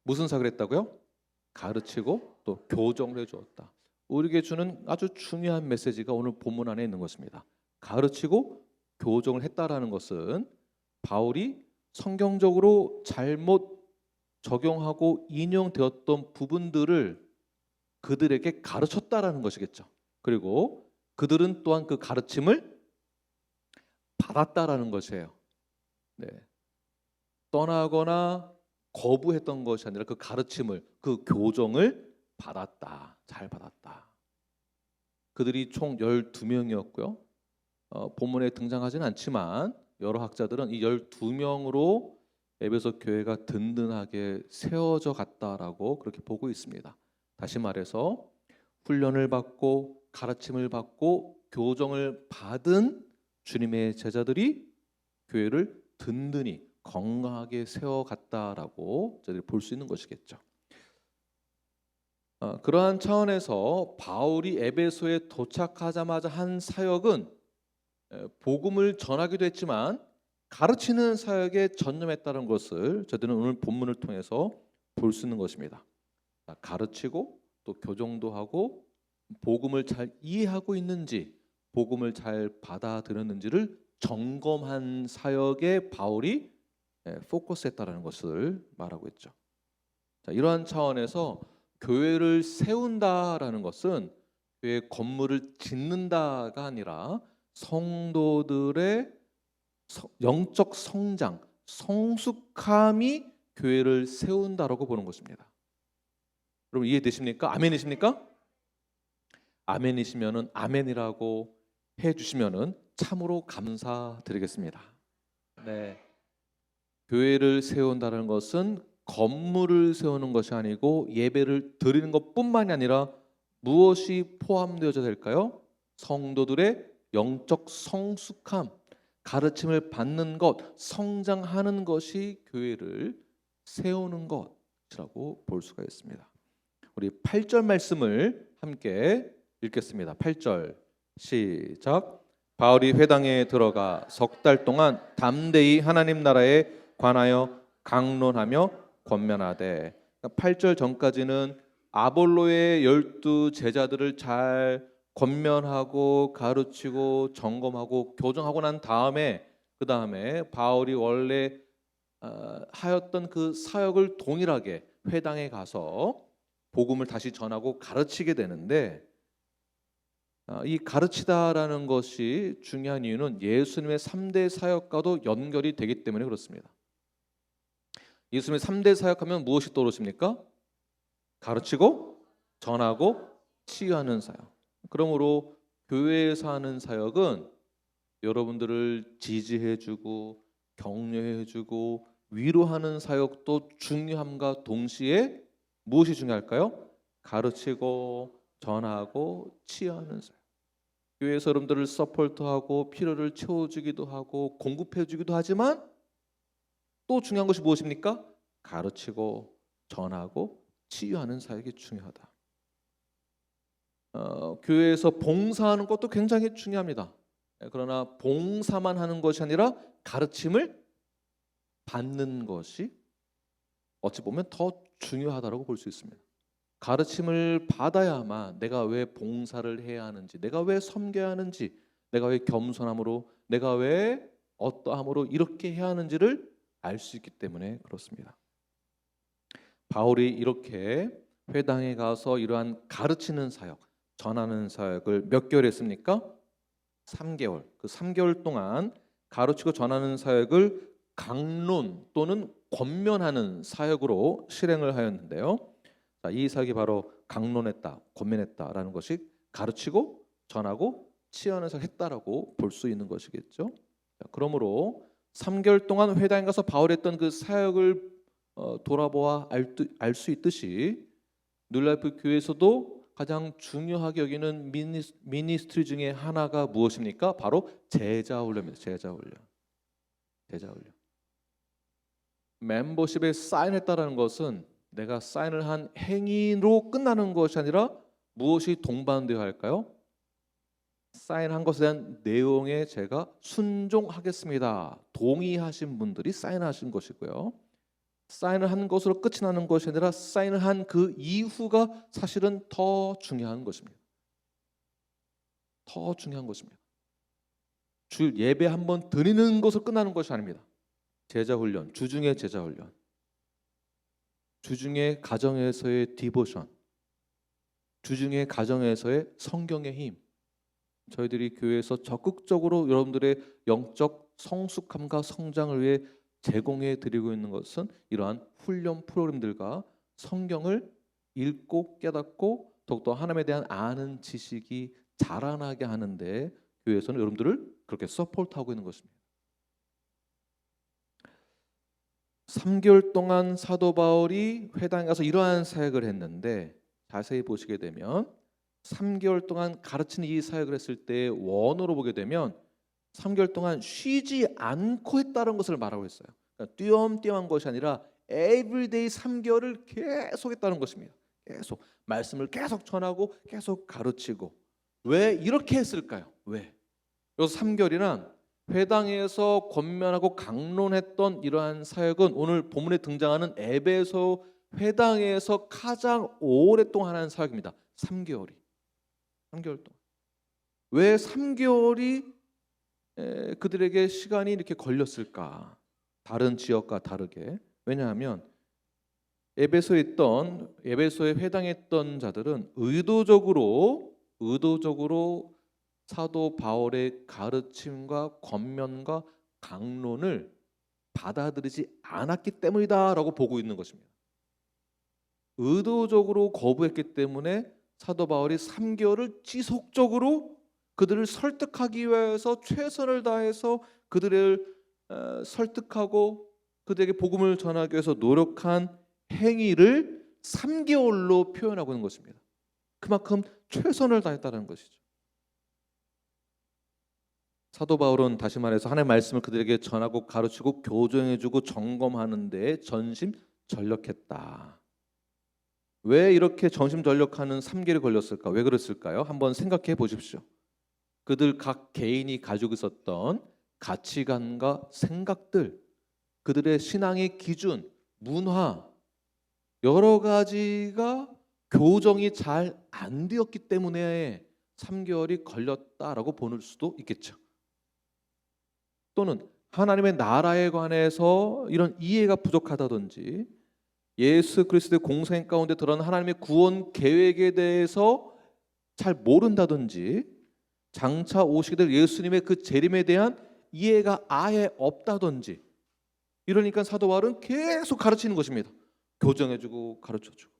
무슨 사역을 했다고요? 가르치고 또 교정을 해주었다. 우리에게 주는 아주 중요한 메시지가 오늘 본문 안에 있는 것입니다. 가르치고 교정을 했다라는 것은 바울이 성경적으로 잘못 적용하고 인용되었던 부분들을 그들에게 가르쳤다라는 것이겠죠. 그리고 그들은 또한 그 가르침을 받았다라는 것이에요. 네. 떠나거나 거부했던 것이 아니라 그 가르침을, 그 교정을 받았다. 잘 받았다. 그들이 총 12명이었고요. 본문에 등장하지는 않지만 여러 학자들은 이 12명으로 에베소 교회가 든든하게 세워져 갔다라고 그렇게 보고 있습니다. 다시 말해서 훈련을 받고 가르침을 받고 교정을 받은 주님의 제자들이 교회를 든든히 건강하게 세워갔다라고 저희들이 볼 수 있는 것이겠죠. 그러한 차원에서 바울이 에베소에 도착하자마자 한 사역은 복음을 전하기도 했지만 가르치는 사역에 전념했다는 것을 저희들은 오늘 본문을 통해서 볼 수 있는 것입니다. 가르치고 또 교정도 하고 복음을 잘 이해하고 있는지, 복음을 잘 받아들였는지를 점검한 사역에 바울이 포커스했다라는 것을 말하고 있죠. 자, 이러한 차원에서 교회를 세운다라는 것은 교회 건물을 짓는다가 아니라 성도들의 영적 성장, 성숙함이 교회를 세운다라고 보는 것입니다. 여러분 이해되십니까? 아멘이십니까? 아멘이시면은 아멘이라고 해주시면은 참으로 감사드리겠습니다. 네, 교회를 세운다는 것은 건물을 세우는 것이 아니고 예배를 드리는 것뿐만이 아니라 무엇이 포함되어야 될까요? 성도들의 영적 성숙함, 가르침을 받는 것, 성장하는 것이 교회를 세우는 것이라고 볼 수가 있습니다. 우리 8절 말씀을 함께 읽겠습니다. 8절 시작. 바울이 회당에 들어가 석 달 동안 담대히 하나님 나라에 관하여 강론하며 권면하되, 8절 전까지는 아볼로의 12 제자들을 잘 권면하고 가르치고 점검하고 교정하고 난 다음에 그 다음에 바울이 원래 하였던 그 사역을 동일하게 회당에 가서 복음을 다시 전하고 가르치게 되는데, 이 가르치다라는 것이 중요한 이유는 예수님의 3대 사역과도 연결이 되기 때문에 그렇습니다. 예수님의 3대 사역하면 무엇이 떠오르십니까? 가르치고 전하고 치유하는 사역. 그러므로 교회에서 하는 사역은 여러분들을 지지해주고 격려해주고 위로하는 사역도 중요함과 동시에 무엇이 중요할까요? 가르치고 전하고 치유하는 사역. 교회에서 여러분들을 서포트하고 필요를 채워주기도 하고 공급해주기도 하지만 또 중요한 것이 무엇입니까? 가르치고 전하고 치유하는 사역이 중요하다. 교회에서 봉사하는 것도 굉장히 중요합니다. 그러나 봉사만 하는 것이 아니라 가르침을 받는 것이 어찌 보면 더 중요하다고 볼 수 있습니다. 가르침을 받아야만 내가 왜 봉사를 해야 하는지, 내가 왜 섬겨야 하는지, 내가 왜 겸손함으로, 내가 왜 어떠함으로 이렇게 해야 하는지를 알 수 있기 때문에 그렇습니다. 바울이 이렇게 회당에 가서 이러한 가르치는 사역, 전하는 사역을 몇 개월 했습니까? 3개월. 그 3개월 동안 가르치고 전하는 사역을 강론 또는 권면하는 사역으로 실행을 하였는데요. 자, 이 사역이 바로 강론했다, 권면했다라는 것이 가르치고 전하고 치유하는 사역 했다라고 볼 수 있는 것이겠죠. 자, 그러므로 3개월 동안 회당에 가서 바울이 했던 그 사역을 돌아보아 알 수 있듯이 뉴라이프 교회에서도 가장 중요하게 여기는 미니스트리 중에 하나가 무엇입니까? 바로 제자 훈련입니다. 제자 훈련. 제자 훈련. 멤버십에 사인했다라는 것은 내가 사인을 한 행위로 끝나는 것이 아니라 무엇이 동반되어야 할까요? 사인한 것에 대한 내용에 제가 순종하겠습니다. 동의하신 분들이 사인하신 것이고요. 사인을 한 것으로 끝이 나는 것이 아니라 사인을 한 그 이후가 사실은 더 중요한 것입니다. 더 중요한 것입니다. 주 예배 한번 드리는 것으로 끝나는 것이 아닙니다. 제자훈련, 주중의 제자훈련, 주중의 가정에서의 디보션, 주중의 가정에서의 성경의 힘, 저희들이 교회에서 적극적으로 여러분들의 영적 성숙함과 성장을 위해 제공해 드리고 있는 것은 이러한 훈련 프로그램들과 성경을 읽고 깨닫고 더욱더 하나님에 대한 아는 지식이 자라나게 하는데 교회에서는 여러분들을 그렇게 서포트하고 있는 것입니다. 3개월 동안 사도 바울이 회당에 가서 이러한 사역을 했는데 자세히 보시게 되면 3개월 동안 가르치는 이 사역을 했을 때 원어로 보게 되면 3개월 동안 쉬지 않고 했다는 것을 말하고 있어요. 그러니까 띄엄띄엄한 것이 아니라 everyday 3개월을 계속 했다는 것입니다. 계속 말씀을 계속 전하고 계속 가르치고. 왜 이렇게 했을까요? 왜? 여기서 3개월이란 회당에서 권면하고 강론했던 이러한 사역은 오늘 본문에 등장하는 에베소 회당에서 가장 오랫동안 하는 사역입니다. 3개월 동안. 왜 3개월이 그들에게 시간이 이렇게 걸렸을까? 다른 지역과 다르게. 왜냐하면 에베소에 회당에 있던 자들은 의도적으로 사도 바울의 가르침과 권면과 강론을 받아들이지 않았기 때문이다라고 보고 있는 것입니다. 의도적으로 거부했기 때문에 사도 바울이 3개월을 지속적으로 그들을 설득하기 위해서 최선을 다해서 그들을 설득하고 그들에게 복음을 전하기 위해서 노력한 행위를 3개월로 표현하고 있는 것입니다. 그만큼 최선을 다했다는 것이죠. 사도 바울은 다시 말해서 하나님의 말씀을 그들에게 전하고 가르치고 교정해주고 점검하는 데 전심전력했다. 왜 이렇게 전심전력하는 3개월이 걸렸을까? 왜 그랬을까요? 한번 생각해 보십시오. 그들 각 개인이 가지고 있었던 가치관과 생각들, 그들의 신앙의 기준, 문화 여러 가지가 교정이 잘 안 되었기 때문에 3개월이 걸렸다라고 보는 수도 있겠죠. 또는 하나님의 나라에 관해서 이런 이해가 부족하다든지 예수 그리스도의 공생 가운데 드러난 하나님의 구원 계획에 대해서 잘 모른다든지 장차 오시게 될 예수님의 그 재림에 대한 이해가 아예 없다든지 이러니까 사도 바울은 계속 가르치는 것입니다. 교정해주고 가르쳐주고.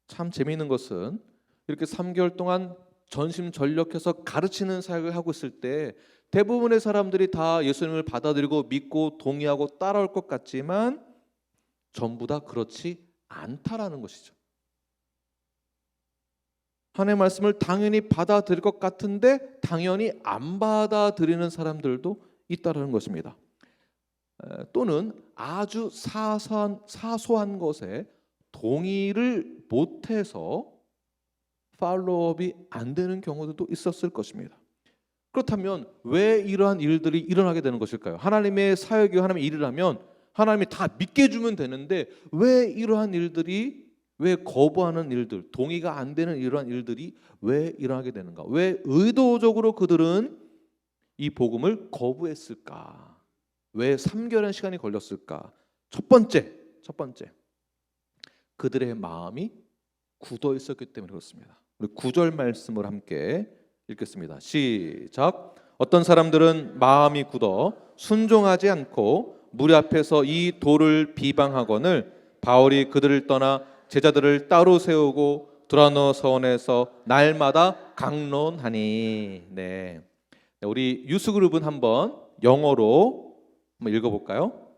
참 재미있는 것은 이렇게 3개월 동안 전심전력해서 가르치는 사역을 하고 있을 때 대부분의 사람들이 다 예수님을 받아들이고 믿고 동의하고 따라올 것 같지만 전부 다 그렇지 않다라는 것이죠. 하나님의 말씀을 당연히 받아들일 것 같은데 당연히 안 받아들이는 사람들도 있다는 것입니다. 또는 아주 사소한 것에 동의를 못해서 팔로우업이 안 되는 경우도 있었을 것입니다. 그렇다면 왜 이러한 일들이 일어나게 되는 것일까요? 하나님의 사역이 하나님의 일을 하면 하나님이 다 믿게 해주면 되는데 왜 이러한 일들이, 왜 거부하는 일들, 동의가 안 되는 이러한 일들이 왜 일어나게 되는가? 왜 의도적으로 그들은 이 복음을 거부했을까? 왜 3개월의 시간이 걸렸을까? 첫 번째 그들의 마음이 굳어 있었기 때문에 그렇습니다. 우리 9절 말씀을 함께 읽겠습니다. 시작. 어떤 사람들은 마음이 굳어 순종하지 않고 무리 앞에서 이 돌을 비방하거늘 바울이 그들을 떠나 제자들을 따로 세우고 두라노 서원에서 날마다 강론하니. 네. 우리 유스그룹은 한번 영어로 한번 읽어볼까요?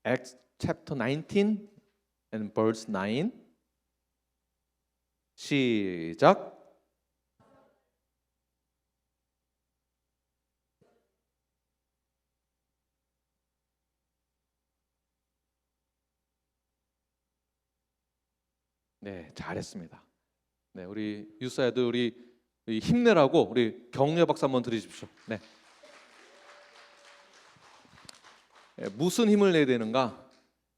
Acts chapter 19 and verse 9. 시작. 네, 잘했습니다. 네, 우리 유사애들 우리 힘내라고 우리 격려 박수 한번 드리십시오. 네. 무슨 힘을 내야 되는가?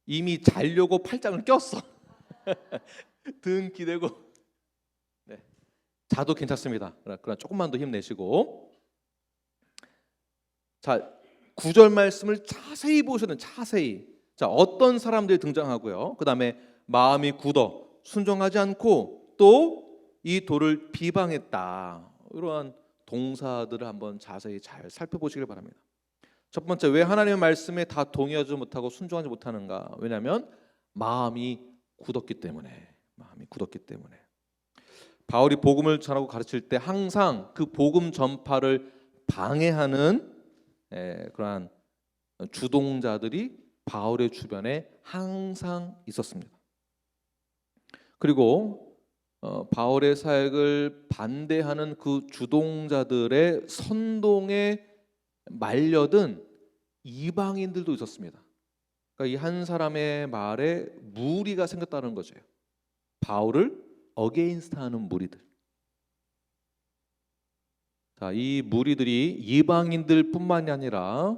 이미 자려고 팔짱을 꼈어. 등 기대고. 네. 자도 괜찮습니다. 그러나 조금만 더 힘내시고. 자, 9절 말씀을 자세히 보시는 자세히. 자, 어떤 사람들이 등장하고요. 그다음에 마음이 굳어 순종하지 않고 또 이 돌을 비방했다. 이러한 동사들을 한번 자세히 잘 살펴보시길 바랍니다. 첫 번째, 왜 하나님의 말씀에 다 동의하지 못하고 순종하지 못하는가? 왜냐하면 마음이 굳었기 때문에. 마음이 굳었기 때문에. 바울이 복음을 전하고 가르칠 때 항상 그 복음 전파를 방해하는 그러한 주동자들이 바울의 주변에 항상 있었습니다. 그리고 바울의 사역을 반대하는 그 주동자들의 선동에 말려든 이방인들도 있었습니다. 그러니까 이 한 사람의 말에 무리가 생겼다는 거죠. 바울을 어게인스트하는 무리들. 자, 이 무리들이 이방인들뿐만이 아니라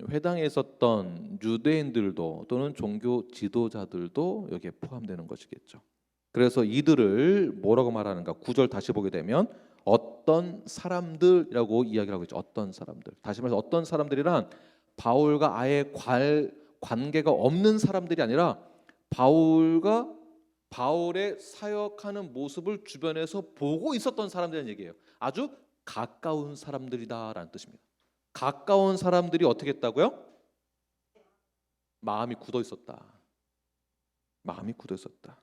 회당에 있었던 유대인들도 또는 종교 지도자들도 여기에 포함되는 것이겠죠. 그래서 이들을 뭐라고 말하는가? 9절 다시 보게 되면 어떤 사람들이라고 이야기를 하고 있죠. 어떤 사람들. 다시 말해서 어떤 사람들이란 바울과 아예 관계가 없는 사람들이 아니라 바울의 사역하는 모습을 주변에서 보고 있었던 사람들이라는 얘기예요. 아주 가까운 사람들이다라는 뜻입니다. 가까운 사람들이 어떻게 했다고요? 마음이 굳어 있었다. 마음이 굳어 있었다.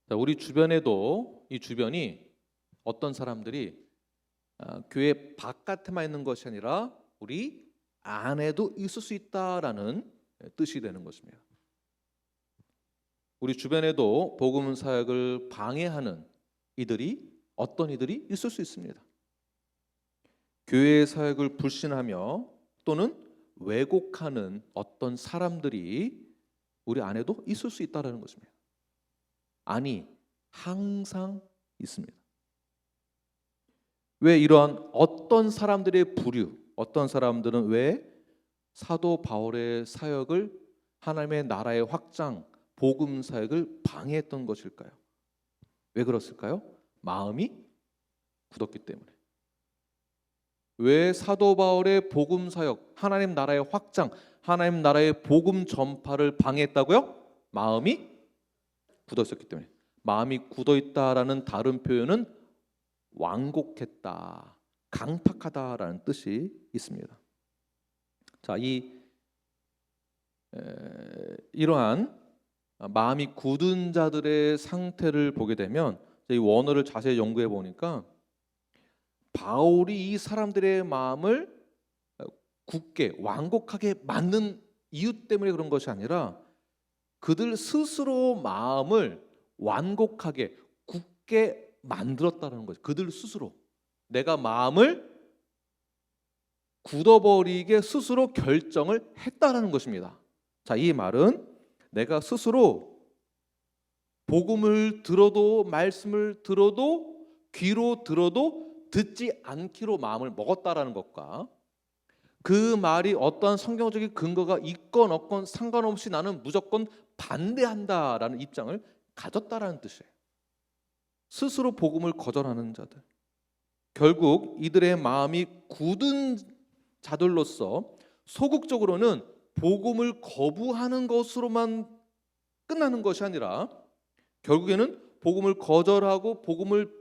자, 우리 주변에도 이 주변이 어떤 사람들이 교회 바깥에만 있는 것이 아니라 우리 안에도 있을 수 있다라는 뜻이 되는 것입니다. 우리 주변에도 복음 사역을 방해하는 어떤 이들이 있을 수 있습니다. 교회의 사역을 불신하며 또는 왜곡하는 어떤 사람들이 우리 안에도 있을 수 있다는 것입니다. 아니, 항상 있습니다. 왜 이러한 어떤 사람들의 부류, 어떤 사람들은 왜 사도 바울의 사역을 하나님의 나라의 확장, 복음 사역을 방해했던 것일까요? 왜 그랬을까요? 마음이 굳었기 때문에. 왜 사도 바울의 복음 사역, 하나님 나라의 확장, 하나님 나라의 복음 전파를 방해했다고요? 마음이 굳었었기 때문에. 마음이 굳어있다라는 다른 표현은 완곡했다, 강팍하다라는 뜻이 있습니다. 자, 이러한 마음이 굳은 자들의 상태를 보게 되면 이 원어를 자세히 연구해 보니까 바울이 이 사람들의 마음을 굳게 완곡하게 만든 이유 때문에 그런 것이 아니라 그들 스스로 마음을 완곡하게 굳게 만들었다는 거죠. 그들 스스로 내가 마음을 굳어버리게 스스로 결정을 했다는 것입니다. 자, 이 말은 내가 스스로 복음을 들어도 말씀을 들어도 귀로 들어도 듣지 않기로 마음을 먹었다라는 것과 그 말이 어떠한 성경적인 근거가 있건 없건 상관없이 나는 무조건 반대한다라는 입장을 가졌다라는 뜻이에요. 스스로 복음을 거절하는 자들. 결국 이들의 마음이 굳은 자들로서 소극적으로는 복음을 거부하는 것으로만 끝나는 것이 아니라 결국에는 복음을 거절하고 복음을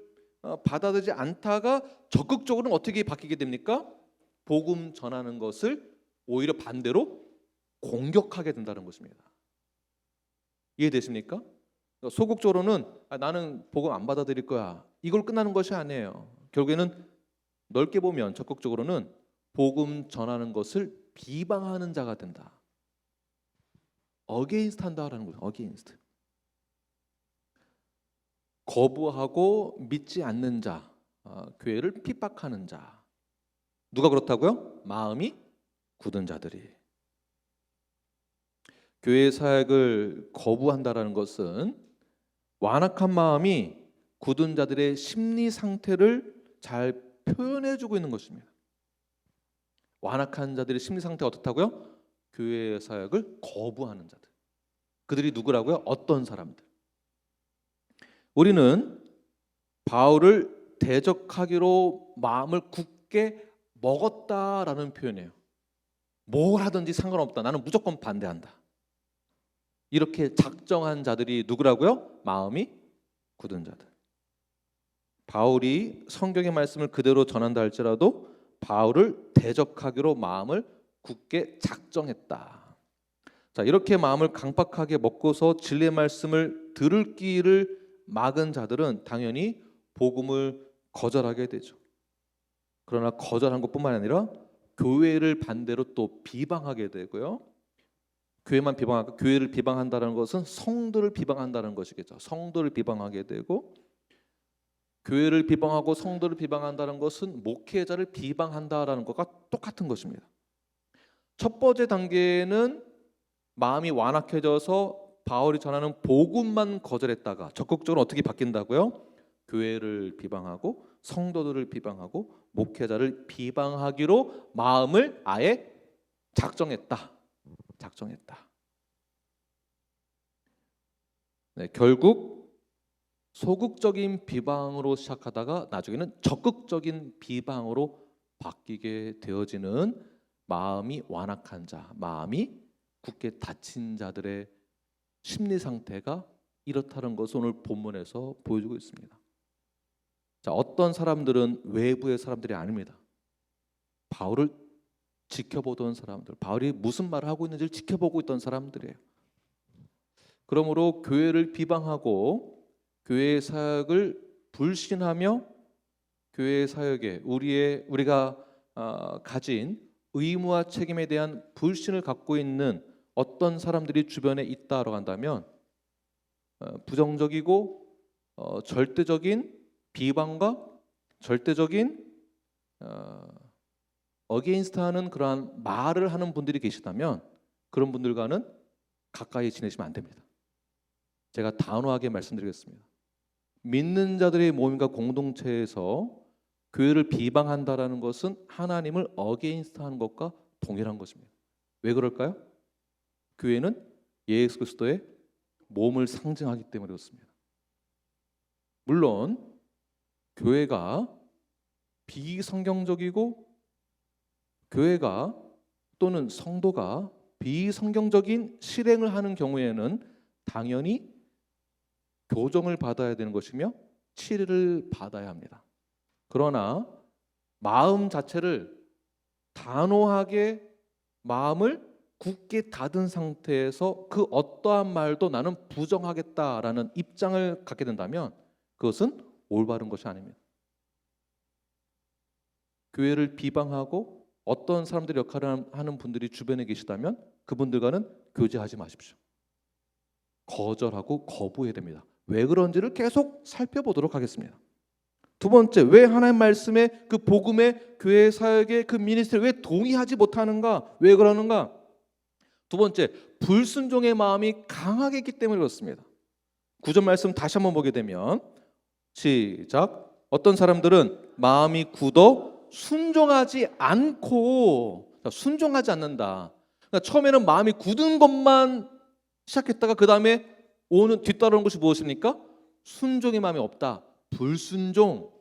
받아들이지 않다가 적극적으로는 어떻게 바뀌게 됩니까? 복음 전하는 것을 오히려 반대로 공격하게 된다는 것입니다. 이해되십니까? 소극적으로는 나는 복음 안 받아들일 거야. 이걸 끝나는 것이 아니에요. 결국에는 넓게 보면 적극적으로는 복음 전하는 것을 비방하는 자가 된다. 어게인스트 한다라는 거죠. 어게인스트. 거부하고 믿지 않는 자, 교회를 핍박하는 자. 누가 그렇다고요? 마음이 굳은 자들이. 교회 사역을 거부한다라는 것은 완악한 마음이 굳은 자들의 심리 상태를 잘 표현해주고 있는 것입니다. 완악한 자들의 심리 상태가 어떻다고요? 교회 사역을 거부하는 자들. 그들이 누구라고요? 어떤 사람들. 우리는 바울을 대적하기로 마음을 굳게 먹었다라는 표현이에요. 뭘 하든지 상관없다. 나는 무조건 반대한다. 이렇게 작정한 자들이 누구라고요? 마음이 굳은 자들. 바울이 성경의 말씀을 그대로 전한다 할지라도 바울을 대적하기로 마음을 굳게 작정했다. 자, 이렇게 마음을 강팍하게 먹고서 진리의 말씀을 들을 길을 막은 자들은 당연히 복음을 거절하게 되죠. 그러나 거절한 것뿐만 아니라 교회를 반대로 또 비방하게 되고요. 교회만 비방하고, 교회를 비방한다는 것은 성도를 비방한다는 것이겠죠. 성도를 비방하게 되고, 교회를 비방하고 성도를 비방한다는 것은 목회자를 비방한다라는 것과 똑같은 것입니다. 첫 번째 단계는 마음이 완악해져서 바울이 전하는 복음만 거절했다가 적극적으로 어떻게 바뀐다고요? 교회를 비방하고 성도들을 비방하고 목회자를 비방하기로 마음을 아예 작정했다. 네, 결국 소극적인 비방으로 시작하다가 나중에는 적극적인 비방으로 바뀌게 되어지는 마음이 완악한 자, 마음이 굳게 닫힌 자들의 심리 상태가 이렇다는 것을 오늘 본문에서 보여주고 있습니다. 자, 어떤 사람들은 외부의 사람들이 아닙니다. 바울을 지켜보던 사람들, 바울이 무슨 말을 하고 있는지를 지켜보고 있던 사람들이에요. 그러므로 교회를 비방하고 교회의 사역을 불신하며 교회의 사역에 우리가 가진 의무와 책임에 대한 불신을 갖고 있는 어떤 사람들이 주변에 있다라고 한다면 부정적이고 절대적인 비방과 절대적인 어게인스트하는 그러한 말을 하는 분들이 계시다면 그런 분들과는 가까이 지내시면 안 됩니다. 제가 단호하게 말씀드리겠습니다. 믿는 자들의 모임과 공동체에서 교회를 비방한다라는 것은 하나님을 어게인스트하는 것과 동일한 것입니다. 왜 그럴까요? 교회는 예수 그리스도의 몸을 상징하기 때문에 그렇습니다. 물론 교회가 비성경적이고 교회가 또는 성도가 비성경적인 실행을 하는 경우에는 당연히 교정을 받아야 되는 것이며 치료를 받아야 합니다. 그러나 마음 자체를 단호하게 마음을 굳게 닫은 상태에서 그 어떠한 말도 나는 부정하겠다라는 입장을 갖게 된다면 그것은 올바른 것이 아닙니다. 교회를 비방하고 어떤 사람들의 역할을 하는 분들이 주변에 계시다면 그분들과는 교제하지 마십시오. 거절하고 거부해야 됩니다. 왜 그런지를 계속 살펴보도록 하겠습니다. 두 번째, 왜 하나님 말씀에 그 복음의 교회 사역의 그 미니스트리에 왜 동의하지 못하는가? 왜 그러는가? 두 번째, 불순종의 마음이 강하게 있기 때문에 그렇습니다. 9절 말씀 다시 한번 보게 되면 시작. 어떤 사람들은 마음이 굳어 순종하지 않고, 순종하지 않는다. 그러니까 처음에는 마음이 굳은 것만 시작했다가 그 다음에 오는 뒤따르는 것이 무엇입니까? 순종의 마음이 없다. 불순종.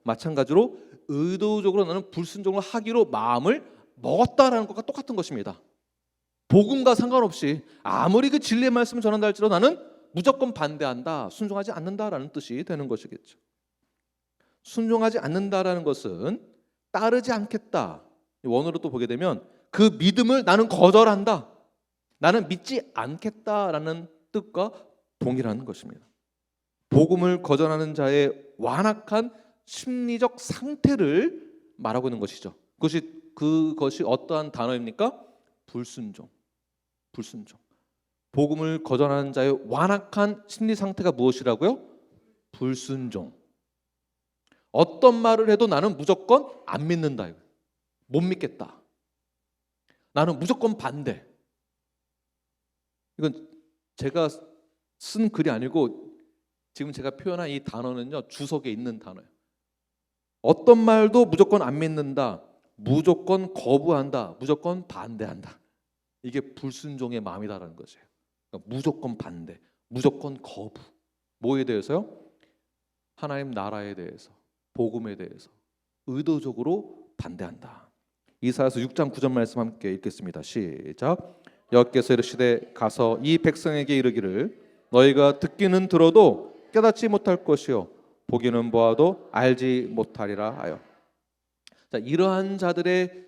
마찬가지로 의도적으로 나는 불순종을 하기로 마음을 먹었다라는 것과 똑같은 것입니다. 복음과 상관없이 아무리 그 진리의 말씀을 전한다 할지라도 나는 무조건 반대한다, 순종하지 않는다라는 뜻이 되는 것이겠죠. 순종하지 않는다라는 것은 따르지 않겠다. 원어로 또 보게 되면 그 믿음을 나는 거절한다, 나는 믿지 않겠다라는 뜻과 동일한 것입니다. 복음을 거절하는 자의 완악한 심리적 상태를 말하고 있는 것이죠. 그것이 어떠한 단어입니까? 불순종. 복음을 거절하는 자의 완악한 심리 상태가 무엇이라고요? 불순종. 어떤 말을 해도 나는 무조건 안 믿는다. 못 믿겠다. 나는 무조건 반대. 이건 제가 쓴 글이 아니고 지금 제가 표현한 이 단어는요, 주석에 있는 단어예요. 어떤 말도 무조건 안 믿는다. 무조건 거부한다, 무조건 반대한다. 이게 불순종의 마음이다라는 거죠. 그러니까 무조건 반대, 무조건 거부. 뭐에 대해서요? 하나님 나라에 대해서, 복음에 대해서 의도적으로 반대한다. 이사야서 6장 9절 말씀 함께 읽겠습니다. 시작. 여호와께서 이르시되 가서 이 백성에게 이르기를 너희가 듣기는 들어도 깨닫지 못할 것이요 보기는 보아도 알지 못하리라 하여. 자, 이러한 자들의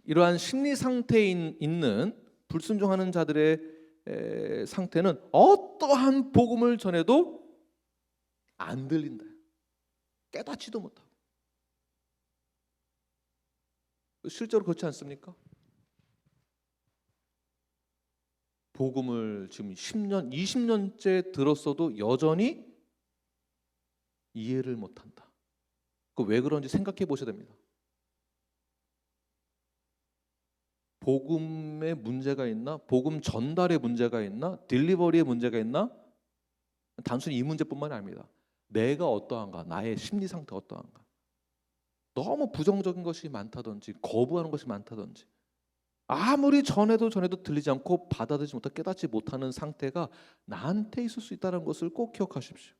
이러한 심리 상태에 있는 불순종하는 자들의 상태는 어떠한 복음을 전해도 안 들린다. 깨닫지도 못하고. 실제로 그렇지 않습니까? 복음을 지금 10년, 20년째 들었어도 여전히 이해를 못한다. 그 왜 그런지 생각해 보셔야 됩니다. 복음에 문제가 있나? 복음 전달에 문제가 있나? 딜리버리에 문제가 있나? 단순히 이 문제뿐만이 아닙니다. 내가 어떠한가? 나의 심리 상태 어떠한가? 너무 부정적인 것이 많다든지 거부하는 것이 많다든지 아무리 전해도 들리지 않고 받아들이지 못하고 깨닫지 못하는 상태가 나한테 있을 수 있다는 것을 꼭 기억하십시오.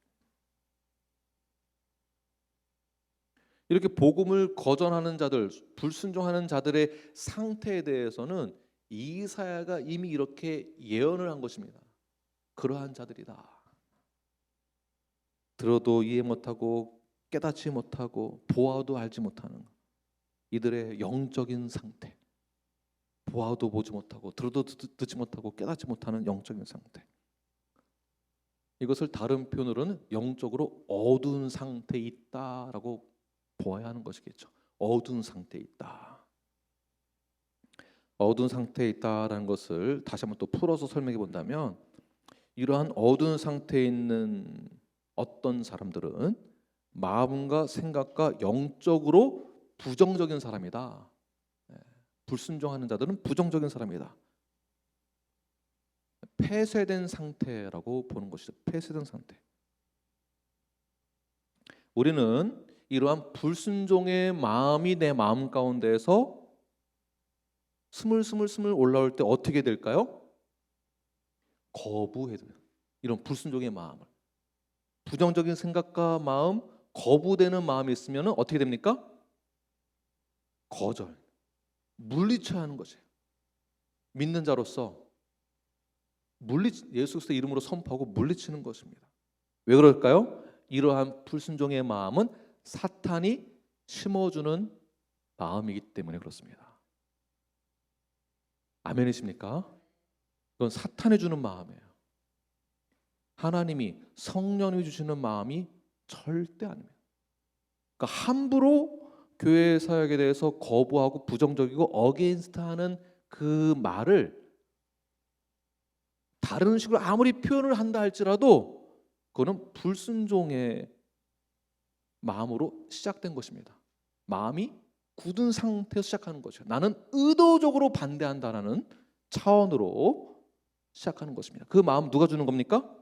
이렇게 복음을 거절하는 자들, 불순종하는 자들의 상태에 대해서는 이사야가 이미 이렇게 예언을 한 것입니다. 그러한 자들이다. 들어도 이해 못하고 깨닫지 못하고 보아도 알지 못하는 이들의 영적인 상태, 보아도 보지 못하고 들어도 듣지 못하고 깨닫지 못하는 영적인 상태. 이것을 다른 표현으로는 영적으로 어두운 상태에 있다라고 보아야 하는 것이겠죠. 어두운 상태에 있다. 어두운 상태에 있다라는 것을 다시 한번 또 풀어서 설명해 본다면 이러한 어두운 상태에 있는 어떤 사람들은 마음과 생각과 영적으로 부정적인 사람이다. 불순종하는 자들은 부정적인 사람이다. 폐쇄된 상태라고 보는 것이죠. 폐쇄된 상태. 우리는 이러한 불순종의 마음이 내 마음 가운데에서 스물스물 올라올 때 어떻게 될까요? 거부해야 돼요. 이런 불순종의 마음을. 부정적인 생각과 마음, 거부되는 마음이 있으면 어떻게 됩니까? 거절, 물리쳐야 하는 것이에요. 믿는 자로서 예수 그리스도 이름으로 선포하고 물리치는 것입니다. 왜 그럴까요? 이러한 불순종의 마음은 사탄이 심어주는 마음이기 때문에 그렇습니다. 아멘이십니까? 그건 사탄이 주는 마음이에요. 하나님이 성령이 주시는 마음이 절대 아닙니다. 그러니까 함부로 교회 사역에 대해서 거부하고 부정적이고 어게인스트하는 그 말을 다른 식으로 아무리 표현을 한다 할지라도 그거는 불순종의 마음으로 시작된 것입니다. 마음이 굳은 상태에서 시작하는 거죠. 나는 의도적으로 반대한다라는 차원으로 시작하는 것입니다. 그 마음 누가 주는 겁니까?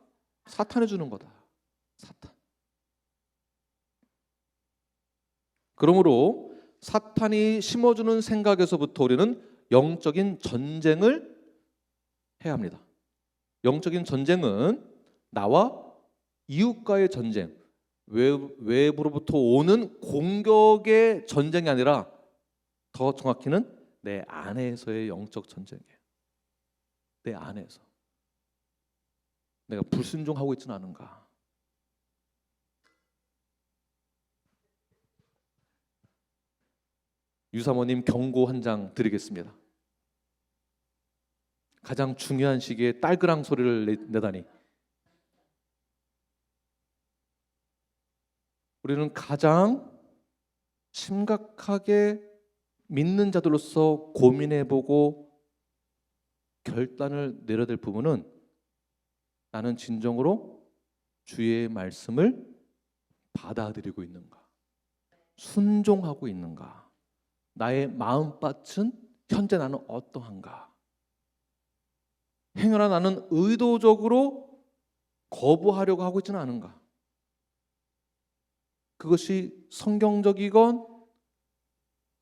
사탄이 주는 거다. 사탄. 그러므로 사탄이 심어주는 생각에서부터 우리는 영적인 전쟁을 해야 합니다. 영적인 전쟁은 나와 이웃과의 전쟁, 외부로부터 오는 공격의 전쟁이 아니라 더 정확히는 내 안에서의 영적 전쟁이에요. 내 안에서 내가 불순종하고 있지는 않은가. 유사모님 경고 한 장 드리겠습니다. 가장 중요한 시기에 딸그랑 소리를 내다니. 우리는 가장 심각하게 믿는 자들로서 고민해보고 결단을 내려야 될 부분은 나는 진정으로 주의 말씀을 받아들이고 있는가, 순종하고 있는가, 나의 마음밭은 현재 나는 어떠한가, 행여나 나는 의도적으로 거부하려고 하고 있지는 않은가. 그것이 성경적이건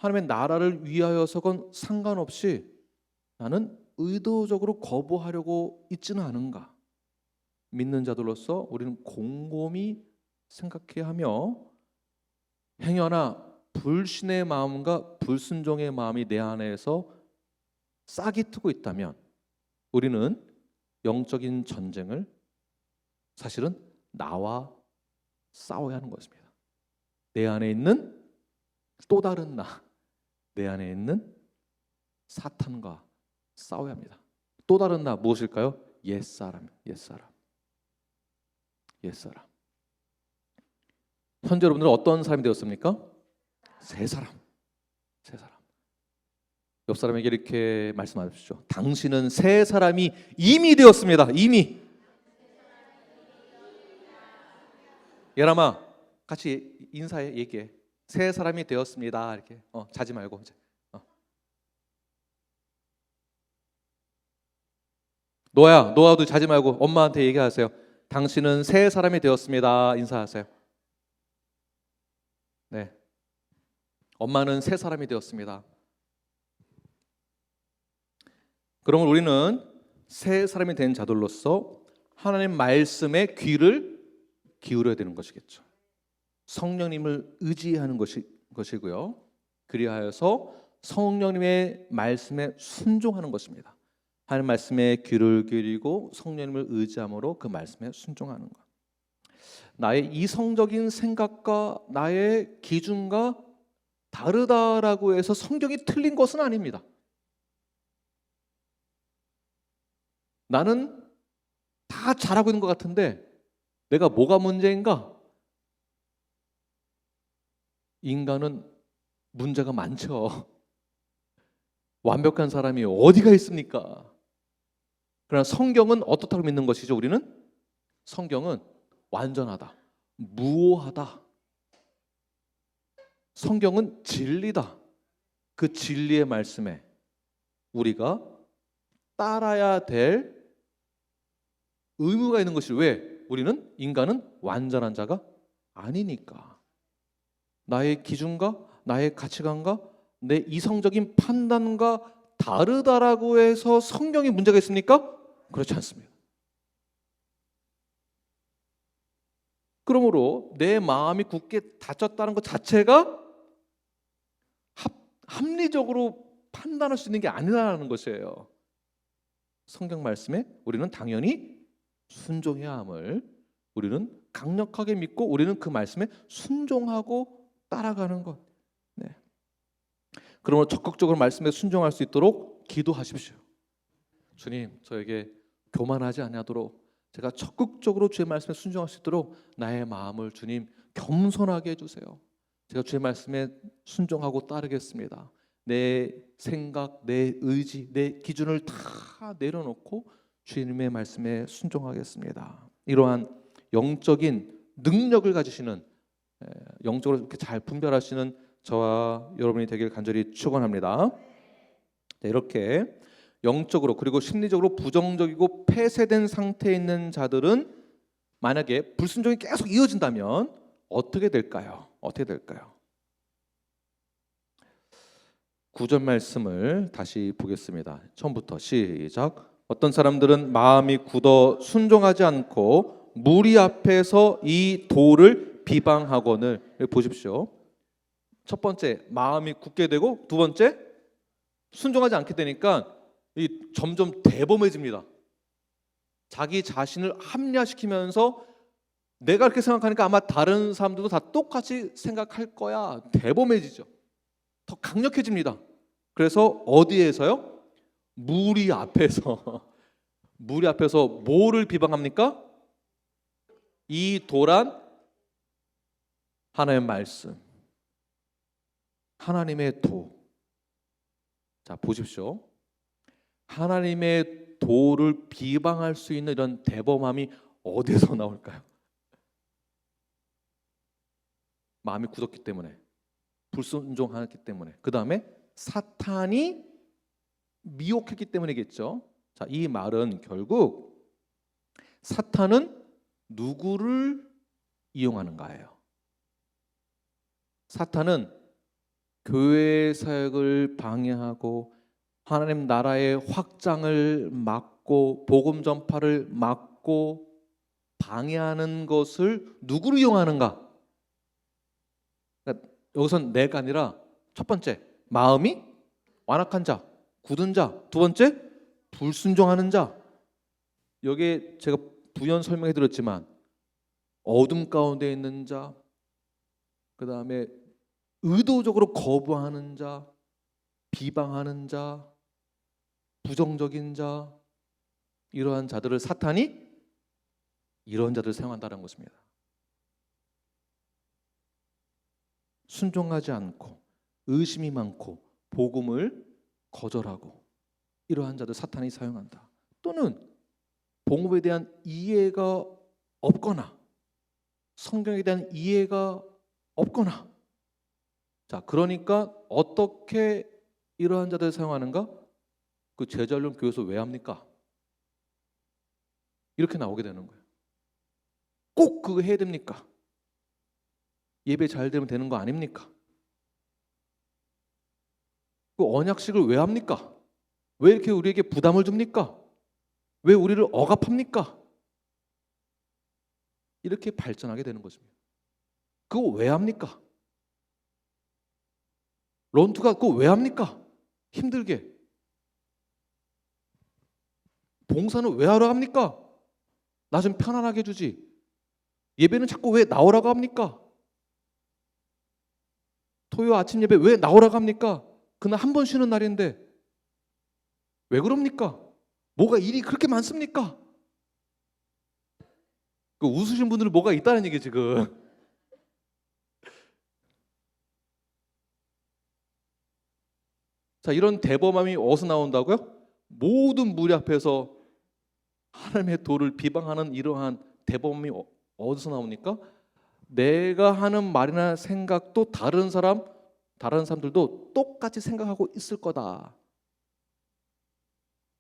하나님의 나라를 위하여서건 상관없이 나는 의도적으로 거부하려고 있지는 않은가? 믿는 자들로서 우리는 곰곰이 생각해야 하며, 행여나 불신의 마음과 불순종의 마음이 내 안에서 싹이 트고 있다면 우리는 영적인 전쟁을 사실은 나와 싸워야 하는 것입니다. 내 안에 있는 또 다른 내 안에 있는 사탄과 싸워야 합니다. 또 다른 무엇일까요? 옛사람. 현재 여러분들은 어떤 사람이 되었습니까? 새 사람. 옆 사람에게 이렇게 말씀하십시오. 당신은 새 사람이 이미 되었습니다. 이미. 예람아, 같이 인사해, 얘기해. 새 사람이 되었습니다. 이렇게 자지 말고 이제. 노아도 자지 말고 엄마한테 얘기하세요. 당신은 새 사람이 되었습니다. 인사하세요. 네. 엄마는 새 사람이 되었습니다. 그러면 우리는 새 사람이 된 자들로서 하나님 말씀에 귀를 기울여야 되는 것이겠죠. 성령님을 의지하는 것이고요. 그리하여서 성령님의 말씀에 순종하는 것입니다. 하나님 말씀에 귀를 기울이고 성령님을 의지함으로 그 말씀에 순종하는 것. 나의 이성적인 생각과 나의 기준과 다르다라고 해서 성경이 틀린 것은 아닙니다. 나는 다 잘하고 있는 것 같은데 내가 뭐가 문제인가? 인간은 문제가 많죠. 완벽한 사람이 어디가 있습니까? 그러나 성경은 어떻다고 믿는 것이죠? 우리는 성경은 완전하다, 무오하다. 성경은 진리다. 그 진리의 말씀에 우리가 따라야 될 의무가 있는 것이, 왜? 우리는 인간은 완전한 자가 아니니까. 나의 기준과 나의 가치관과 내 이성적인 판단과 다르다라고 해서 성경이 문제가 있습니까? 그렇지 않습니다. 그러므로 내 마음이 굳게 닫혔다는 것 자체가 합리적으로 판단할 수 있는 게 아니라는 것이에요. 성경 말씀에 우리는 당연히 순종해야 함을 우리는 강력하게 믿고 우리는 그 말씀에 순종하고 따라가는 것. 네. 그러므로 적극적으로 말씀에 순종할 수 있도록 기도하십시오. 주님, 저에게 교만하지 아니하도록 제가 적극적으로 주의 말씀에 순종할 수 있도록 나의 마음을 주님 겸손하게 해주세요. 제가 주의 말씀에 순종하고 따르겠습니다. 내 생각, 내 의지, 내 기준을 다 내려놓고 주님의 말씀에 순종하겠습니다. 이러한 영적인 능력을 가지시는, 영적으로 이렇게 잘 분별하시는 저와 여러분이 되길 간절히 축원합니다. 이렇게 영적으로 그리고 심리적으로 부정적이고 폐쇄된 상태에 있는 자들은 만약에 불순종이 계속 이어진다면 어떻게 될까요? 9절 말씀을 다시 보겠습니다. 처음부터 시작. 어떤 사람들은 마음이 굳어 순종하지 않고 무리 앞에서 이 도를 비방하거늘. 보십시오. 첫 번째, 마음이 굳게 되고, 두 번째, 순종하지 않게 되니까 점점 대범해집니다. 자기 자신을 합리화시키면서 내가 그렇게 생각하니까 아마 다른 사람들도 다 똑같이 생각할 거야. 대범해지죠. 더 강력해집니다. 그래서 어디에서요? 무리 앞에서 뭐를 비방합니까? 이 도란 하나님의 말씀, 하나님의 도. 자, 보십시오. 하나님의 도를 비방할 수 있는 이런 대범함이 어디서 나올까요? 마음이 굳었기 때문에, 불순종하기 때문에, 그 다음에 사탄이 미혹했기 때문이겠죠. 자, 이 말은 결국 사탄은 누구를 이용하는가예요. 사탄은 교회 사역을 방해하고 하나님 나라의 확장을 막고 복음 전파를 막고 방해하는 것을 누구로 이용하는가? 그러니까 여기선 내가 아니라 첫 번째, 마음이 완악한 자, 굳은 자. 두 번째, 불순종하는 자. 여기에 제가 부연 설명해 드렸지만 어둠 가운데 있는 자, 그 다음에 의도적으로 거부하는 자, 비방하는 자, 부정적인 자, 이러한 자들을 사탄이 이런 자들을 사용한다는 것입니다. 순종하지 않고 의심이 많고 복음을 거절하고 이러한 자들 사탄이 사용한다. 또는 복음에 대한 이해가 없거나 성경에 대한 이해가 없거나, 자, 그러니까 어떻게 이러한 자들을 사용하는가? 그 제자훈련 교회에서 왜 합니까? 이렇게 나오게 되는 거예요. 꼭 그거 해야 됩니까? 예배 잘 되면 되는 거 아닙니까? 그 언약식을 왜 합니까? 왜 이렇게 우리에게 부담을 줍니까? 왜 우리를 억압합니까? 이렇게 발전하게 되는 것입니다. 그거 왜 합니까? 런투가 그거 왜 합니까? 힘들게. 봉사는 왜 하러 합니까? 나 좀 편안하게 해주지. 예배는 자꾸 왜 나오라고 합니까? 토요 아침 예배 왜 나오라고 합니까? 그날 한 번 쉬는 날인데 왜 그럽니까? 뭐가 일이 그렇게 많습니까? 그 웃으신 분들은 뭐가 있다는 얘기 지금. 자, 이런 대범함이 어디서 나온다고요? 모든 무리 앞에서 하나님의 도를 비방하는 이러한 대범함이 어디서 나옵니까? 내가 하는 말이나 생각도 다른 사람들도 똑같이 생각하고 있을 거다.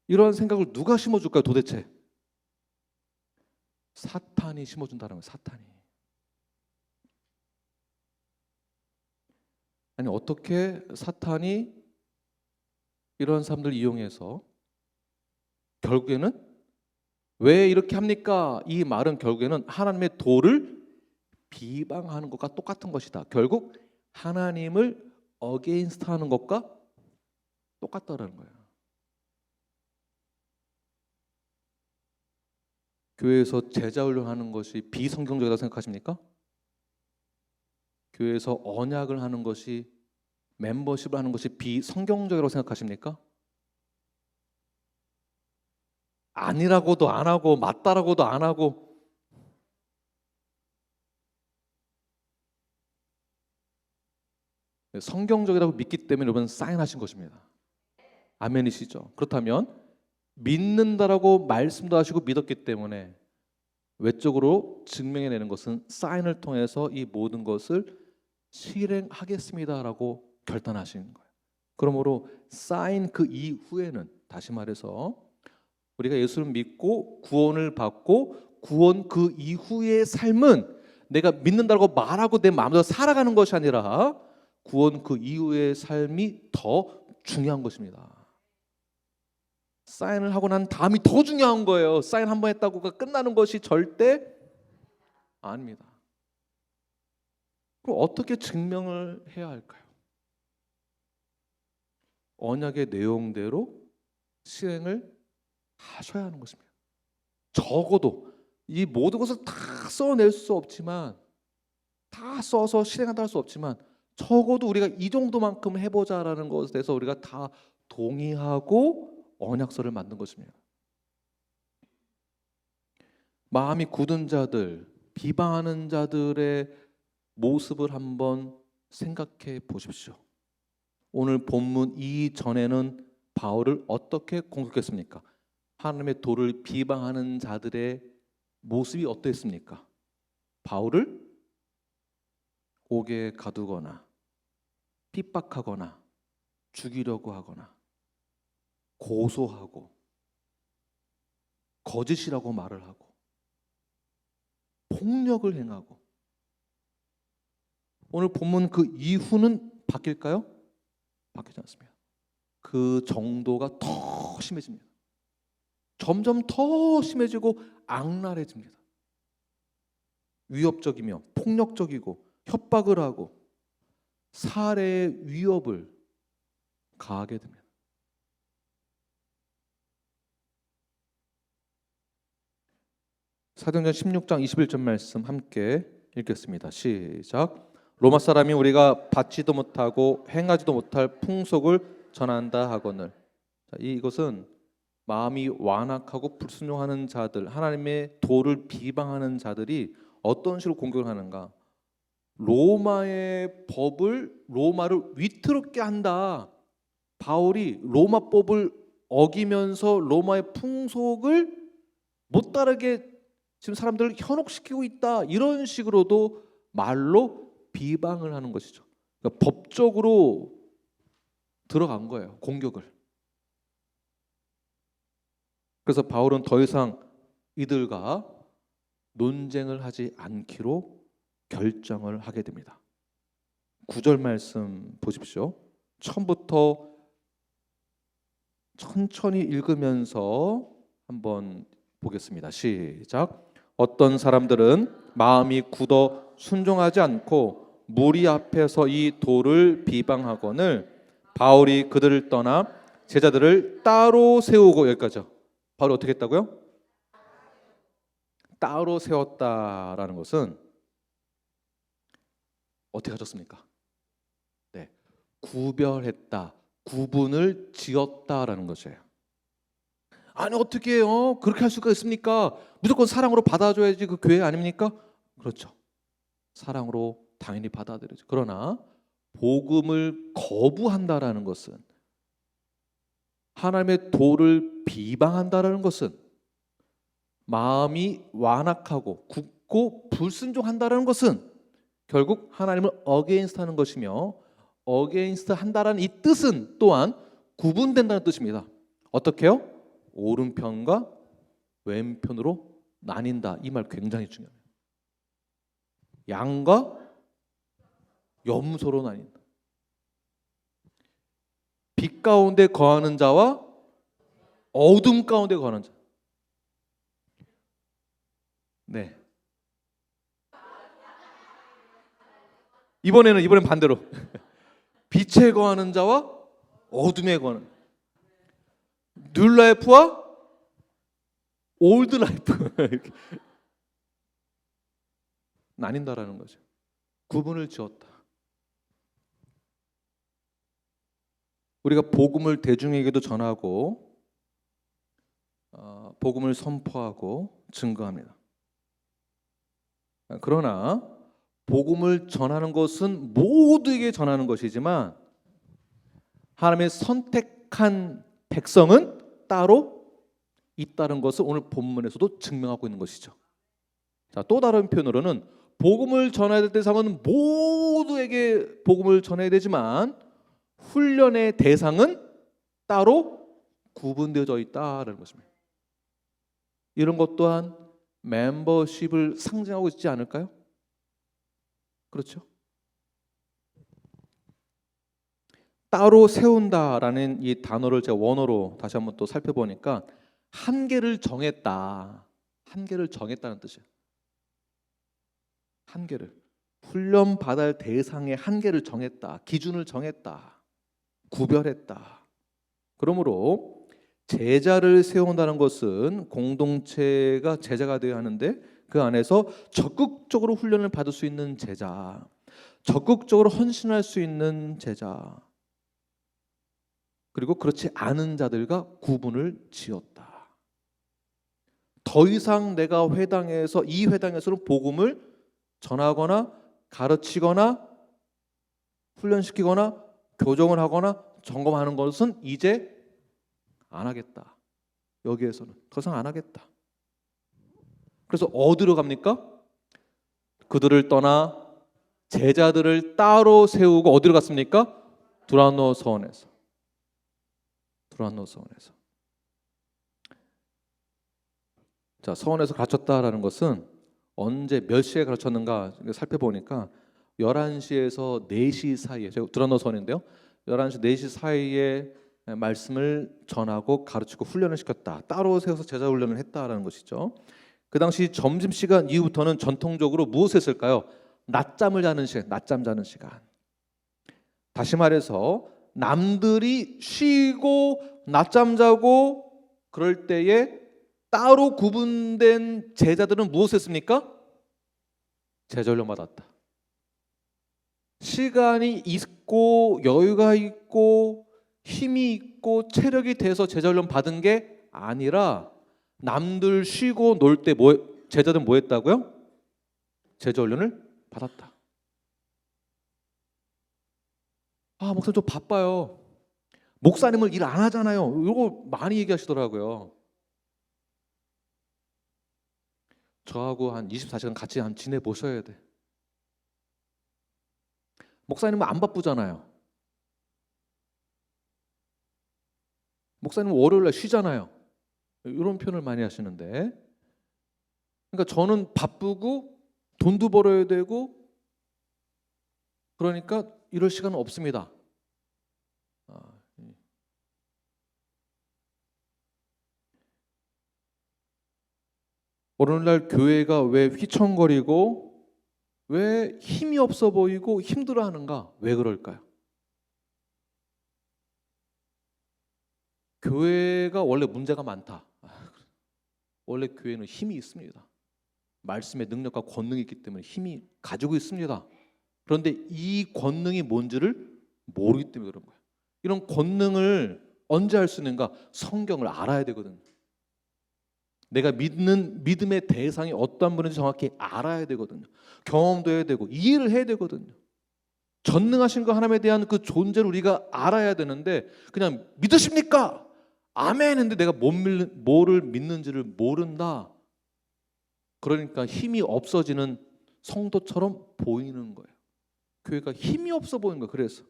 이러한 생각을 누가 심어줄까요, 도대체? 사탄이 심어준다는 거예요, 사탄이. 아니, 어떻게 사탄이 이런 사람들 이용해서 결국에는 왜 이렇게 합니까? 이 말은 결국에는 하나님의 도를 비방하는 것과 똑같은 것이다. 결국 하나님을 어게인스트 하는 것과 똑같다는 거예요. 교회에서 제자 훈련하는 것이 비성경적이라고 생각하십니까? 교회에서 언약을 하는 것이, 멤버십을 하는 것이 비성경적이라고 생각하십니까? 아니라고도 안 하고 맞다라고도 안 하고, 성경적이라고 믿기 때문에 여러분 사인하신 것입니다. 아멘이시죠? 그렇다면 믿는다라고 말씀도 하시고 믿었기 때문에 외적으로 증명해내는 것은 사인을 통해서 이 모든 것을 실행하겠습니다라고 결단하신 거예요. 그러므로 사인 그 이후에는, 다시 말해서 우리가 예수를 믿고 구원을 받고 구원 그 이후의 삶은 내가 믿는다고 말하고 내 마음대로 살아가는 것이 아니라 구원 그 이후의 삶이 더 중요한 것입니다. 사인을 하고 난 다음이 더 중요한 거예요. 사인 한 번 했다고가 끝나는 것이 절대 아닙니다. 그럼 어떻게 증명을 해야 할까요? 언약의 내용대로 실행을 하셔야 하는 것입니다. 적어도 이 모든 것을 다 써낼 수 없지만, 다 써서 실행한다 할 수 없지만 적어도 우리가 이 정도만큼 해보자라는 것에 대해서 우리가 다 동의하고 언약서를 만든 것입니다. 마음이 굳은 자들, 비방하는 자들의 모습을 한번 생각해 보십시오. 오늘 본문 이전에는 바울을 어떻게 공격했습니까? 하나님의 도를 비방하는 자들의 모습이 어땠습니까? 바울을 옥에 가두거나 핍박하거나 죽이려고 하거나 고소하고 거짓이라고 말을 하고 폭력을 행하고, 오늘 본문 그 이후는 바뀔까요? 바뀌지 않습니다. 그 정도가 더 심해집니다. 점점 더 심해지고 악랄해집니다. 위협적이며 폭력적이고 협박을 하고 살해의 위협을 가하게 됩니다. 사도행전 16장 21절 말씀 함께 읽겠습니다. 시작. 로마 사람이 우리가 받지도 못하고 행하지도 못할 풍속을 전한다 하거늘. 이것은 마음이 완악하고 불순종하는 자들, 하나님의 도를 비방하는 자들이 어떤 식으로 공격을 하는가? 로마의 법을, 로마를 위태롭게 한다. 바울이 로마법을 어기면서 로마의 풍속을 못 따르게 지금 사람들을 현혹시키고 있다. 이런 식으로도 말로 비방을 하는 것이죠. 그러니까 법적으로 들어간 거예요. 공격을. 그래서 바울은 더 이상 이들과 논쟁을 하지 않기로 결정을 하게 됩니다. 9절 말씀 보십시오. 처음부터 천천히 읽으면서 한번 보겠습니다. 시작. 어떤 사람들은 마음이 굳어 순종하지 않고 무리 앞에서 이 도를 비방하거늘 바울이 그들을 떠나 제자들을 따로 세우고, 여기까지요. 바울이 어떻게 했다고요? 따로 세웠다라는 것은 어떻게 하셨습니까? 네, 구별했다, 구분을 지었다라는 것이에요. 아니 어떻게 해요? 그렇게 할 수가 있습니까? 무조건 사랑으로 받아줘야지 그 교회 아닙니까? 그렇죠. 사랑으로 당연히 받아들여죠. 그러나 복음을 거부한다라는 것은, 하나님의 도를 비방한다라는 것은, 마음이 완악하고 굳고 불순종한다라는 것은 결국 하나님을 어게인스트 하는 것이며, 어게인스트 한다라는 이 뜻은 또한 구분된다는 뜻입니다. 어떻게요? 오른편과 왼편으로 나뉜다. 이 말 굉장히 중요합니다. 양과 염소로 나뉜다. 빛 가운데 거하는 자와 어둠 가운데 거하는 자. 네. 이번엔 반대로 빛에 거하는 자와 어둠에 거하는, 뉴 라이프와 올드 라이프 이렇게 나뉜다라는 거죠. 구분을 지었다. 우리가 복음을 대중에게도 전하고 복음을 선포하고 증거합니다. 그러나 복음을 전하는 것은 모두에게 전하는 것이지만 하나님의 선택한 백성은 따로 있다는 것을 오늘 본문에서도 증명하고 있는 것이죠. 자, 또 다른 표현으로는 복음을 전해야 될 대상은 모두에게 복음을 전해야 되지만 훈련의 대상은 따로 구분되어져 있다는 것입니다. 이런 것 또한 멤버십을 상징하고 있지 않을까요? 그렇죠? 따로 세운다라는 이 단어를 제가 원어로 다시 한번 또 살펴보니까 한계를 정했다. 한계를 정했다는 뜻이에요. 한계를. 훈련받아야 할 대상의 한계를 정했다. 기준을 정했다. 구별했다. 그러므로 제자를 세운다는 것은 공동체가 제자가 되어야 하는데 그 안에서 적극적으로 훈련을 받을 수 있는 제자, 적극적으로 헌신할 수 있는 제자, 그리고 그렇지 않은 자들과 구분을 지었다. 더 이상 내가 이 회당에서는 복음을 전하거나 가르치거나 훈련시키거나 교정을 하거나 점검하는 것은 이제 안 하겠다. 여기에서는 더 이상 안 하겠다. 그래서 어디로 갑니까? 그들을 떠나 제자들을 따로 세우고 어디로 갔습니까? 두란노 서원에서. 자, 서원에서 가르쳤다라는 것은 언제 몇 시에 가르쳤는가 살펴보니까 11시에서 4시 사이에, 제가 두란노 서원인데요. 11시 4시 사이에 말씀을 전하고 가르치고 훈련을 시켰다. 따로 세워서 제자 훈련을 했다라는 것이죠. 그 당시 점심시간 이후부터는 전통적으로 무엇을 했을까요? 낮잠을 자는 시간, 낮잠 자는 시간. 다시 말해서 남들이 쉬고 낮잠 자고 그럴 때에 따로 구분된 제자들은 무엇을 했습니까? 제자 훈련 받았다. 시간이 있고 여유가 있고 힘이 있고 체력이 돼서 제자 훈련 받은 게 아니라 남들 쉬고 놀 때 제자들 뭐 했다고요? 제자 훈련을 받았다. 아, 목사님 좀 바빠요. 목사님은 일 안 하잖아요. 이거 많이 얘기하시더라고요. 저하고 한 24시간 같이 지내 보셔야 돼. 목사님은 안 바쁘잖아요. 목사님은 월요일날 쉬잖아요. 이런 표현을 많이 하시는데, 그러니까 저는 바쁘고 돈도 벌어야 되고 그러니까 이럴 시간은 없습니다. 오늘날 교회가 왜 휘청거리고 왜 힘이 없어 보이고 힘들어하는가? 왜 그럴까요? 교회가 원래 문제가 많다. 원래 교회는 힘이 있습니다. 말씀의 능력과 권능이 있기 때문에 힘이 가지고 있습니다. 그런데 이 권능이 뭔지를 모르기 때문에 그런 거예요. 이런 권능을 언제 알 수 있는가? 성경을 알아야 되거든요. 내가 믿는 믿음의 대상이 어떤 분인지 정확히 알아야 되거든요. 경험도 해야 되고 이해를 해야 되거든요. 전능하신 그 하나님에 대한 그 존재를 우리가 알아야 되는데 그냥 믿으십니까? 아멘 했는데 내가 뭐를 믿는지를 모른다. 그러니까 힘이 없어지는 성도처럼 보이는 거예요. 교회가 힘이 없어 보이는 거예요. 그래서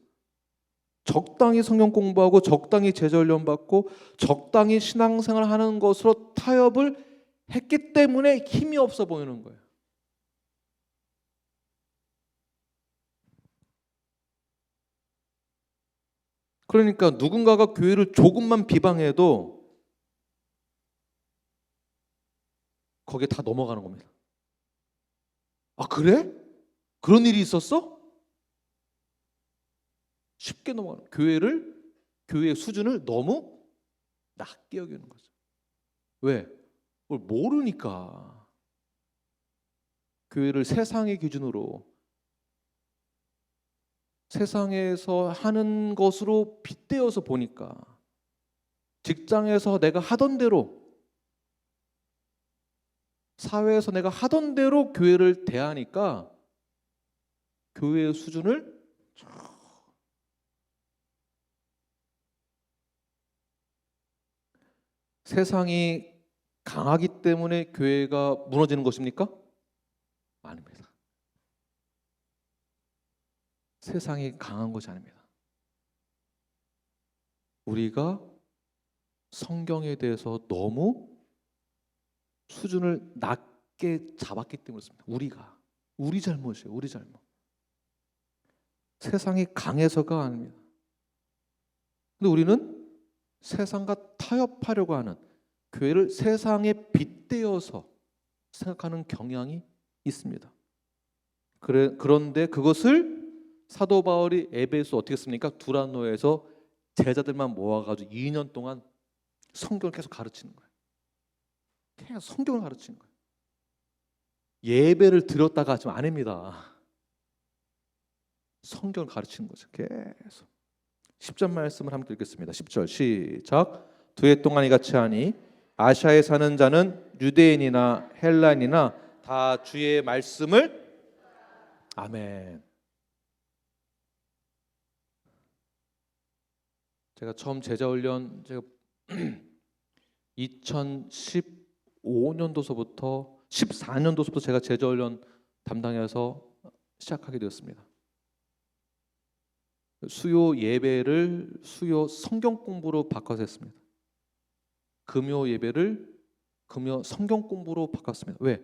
적당히 성경 공부하고 적당히 제자 훈련 받고 적당히 신앙생활 하는 것으로 타협을 했기 때문에 힘이 없어 보이는 거예요. 그러니까 누군가가 교회를 조금만 비방해도 거기에 다 넘어가는 겁니다. 아, 그래? 그런 일이 있었어? 쉽게 넘어가는 교회의 수준을 너무 낮게 여기는 거죠. 왜? 그걸 모르니까. 교회를 세상의 기준으로 세상에서 하는 것으로 빗대어서 보니까 직장에서 내가 하던 대로 사회에서 내가 하던 대로 교회를 대하니까 교회의 수준을 세상이 강하기 때문에 교회가 무너지는 것입니까? 아닙니다. 세상이 강한 것이 아닙니다. 우리가 성경에 대해서 너무 수준을 낮게 잡았기 때문에 그렇습니다. 우리 잘못이에요. 우리 잘못. 세상이 강해서가 아닙니다. 근데 우리는 세상과 타협하려고 하는 교회를 세상에 빗대어서 생각하는 경향이 있습니다. 그런데 그것을 사도 바울이 에베소 어떻게 했습니까? 두란노에서 제자들만 모아가지고 2년 동안 성경을 계속 가르치는 거예요. 그냥 성경을 가르치는 거예요. 예배를 드렸다가 지금 아닙니다. 성경을 가르치는 거죠. 계속. 10절 말씀을 함께 읽겠습니다. 10절 시작. 2해 동안 이같이 하니 아시아에 사는 자는 유대인이나 헬라인이나 다 주의 말씀을 아멘. 제가 처음 제자훈련 제가 2015년도서부터 14년도서부터 제가 제자훈련 담당해서 시작하게 되었습니다. 수요 예배를 수요 성경 공부로 바꿔서 했습니다. 금요 예배를 금요 성경 공부로 바꿨습니다. 왜?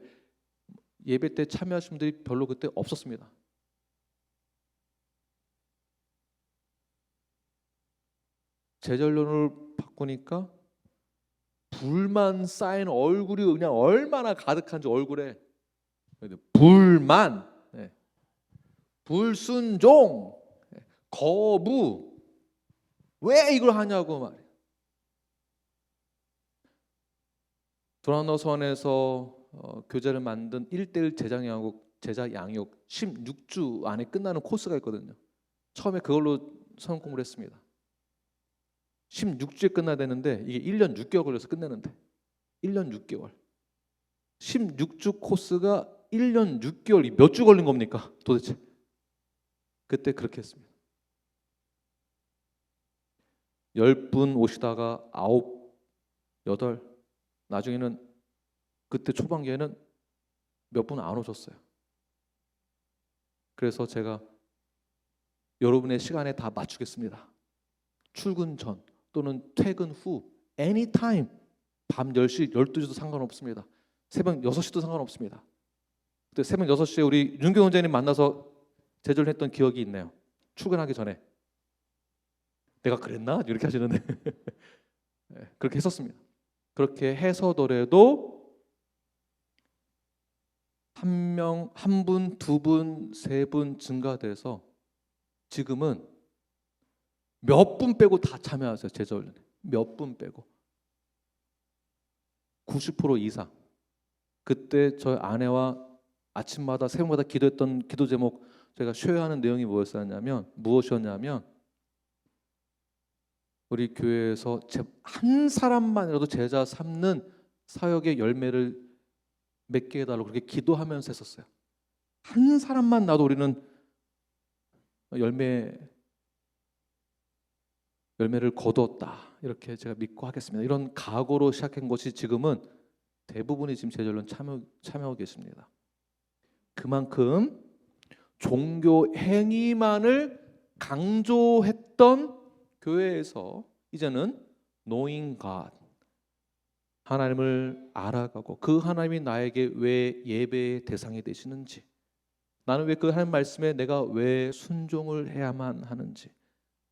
예배 때 참여하신 분들이 별로 그때 없었습니다. 제자연을 바꾸니까 불만 쌓인 얼굴이 그냥 얼마나 가득한지 얼굴에 불만, 네. 불순종, 거부, 왜 이걸 하냐고 말이에요. 도라노선에서 교재를 만든 1:1 제자 양육 16주 안에 끝나는 코스가 있거든요. 처음에 그걸로 성경 공부를 했습니다. 16주에 끝나야 되는데 이게 1년 6개월 걸려서 끝내는데 1년 6개월 16주 코스가 1년 6개월 몇 주 걸린 겁니까 도대체? 그때 그렇게 했습니다. 10분 오시다가 9, 8 나중에는 그때 초반기에는 몇 분 안 오셨어요. 그래서 제가 여러분의 시간에 다 맞추겠습니다. 출근 전 또는 퇴근 후 anytime 밤 10시, 12시도 상관없습니다. 새벽 6시도 상관없습니다. 그때 새벽 6시에 우리 윤경 원장님 만나서 제절을 했던 기억이 있네요. 출근하기 전에 내가 그랬나? 이렇게 하시는데 네, 그렇게 했었습니다. 그렇게 해서더라도 한 명, 한 분, 두 분, 세 분 증가돼서 지금은 몇 분 빼고 다 참여하세요. 제자훈련에 몇 분 빼고 90% 이상. 그때 저희 아내와 아침마다 새벽마다 기도했던 기도 제목 제가 쉐어하는 내용이 무엇이었냐면 우리 교회에서 한 사람만이라도 제자 삼는 사역의 열매를 맺게 해달라고 그렇게 기도하면서 했었어요. 한 사람만 나도 우리는 열매를 거두었다 이렇게 제가 믿고 하겠습니다. 이런 각오로 시작한 것이 지금은 대부분이 지금 제자훈련 참여하고 계십니다. 그만큼 종교 행위만을 강조했던 교회에서 이제는 knowing God, 하나님을 알아가고 그 하나님이 나에게 왜 예배의 대상이 되시는지, 나는 왜 그 하나님 말씀에 내가 왜 순종을 해야만 하는지,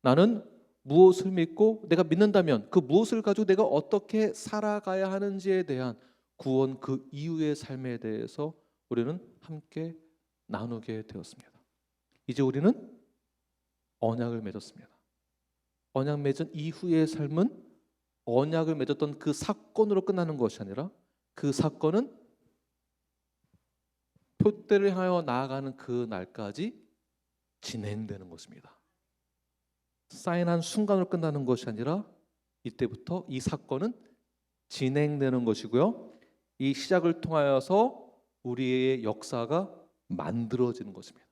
나는 무엇을 믿고 내가 믿는다면 그 무엇을 가지고 내가 어떻게 살아가야 하는지에 대한 구원, 그 이후의 삶에 대해서 우리는 함께 나누게 되었습니다. 이제 우리는 언약을 맺었습니다. 언약 맺은 이후의 삶은 언약을 맺었던 그 사건으로 끝나는 것이 아니라 그 사건은 표대를 향하여 나아가는 그 날까지 진행되는 것입니다. 사인한 순간으로 끝나는 것이 아니라 이때부터 이 사건은 진행되는 것이고요. 이 시작을 통하여서 우리의 역사가 만들어지는 것입니다.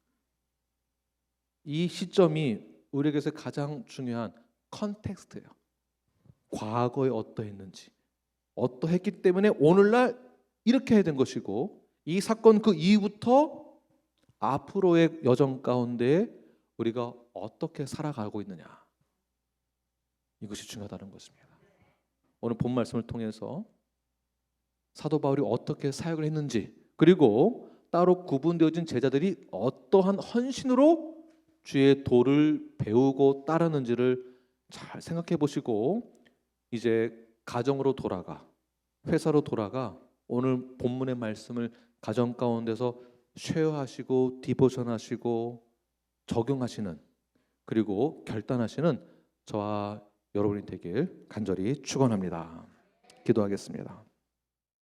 이 시점이 우리에게서 가장 중요한 컨텍스트예요. 과거에 어떠했는지, 어떠했기 때문에 오늘날 이렇게 해야 된 것이고, 이 사건 그 이후부터 앞으로의 여정 가운데 우리가 어떻게 살아가고 있느냐, 이것이 중요하다는 것입니다. 오늘 본 말씀을 통해서 사도 바울이 어떻게 사역을 했는지, 그리고 따로 구분되어진 제자들이 어떠한 헌신으로 주의 도를 배우고 따르는지를 잘 생각해 보시고 이제 가정으로 돌아가, 회사로 돌아가 오늘 본문의 말씀을 가정 가운데서 쉐어하시고 디보션하시고 적용하시는, 그리고 결단하시는 저와 여러분이 되길 간절히 축원합니다. 기도하겠습니다.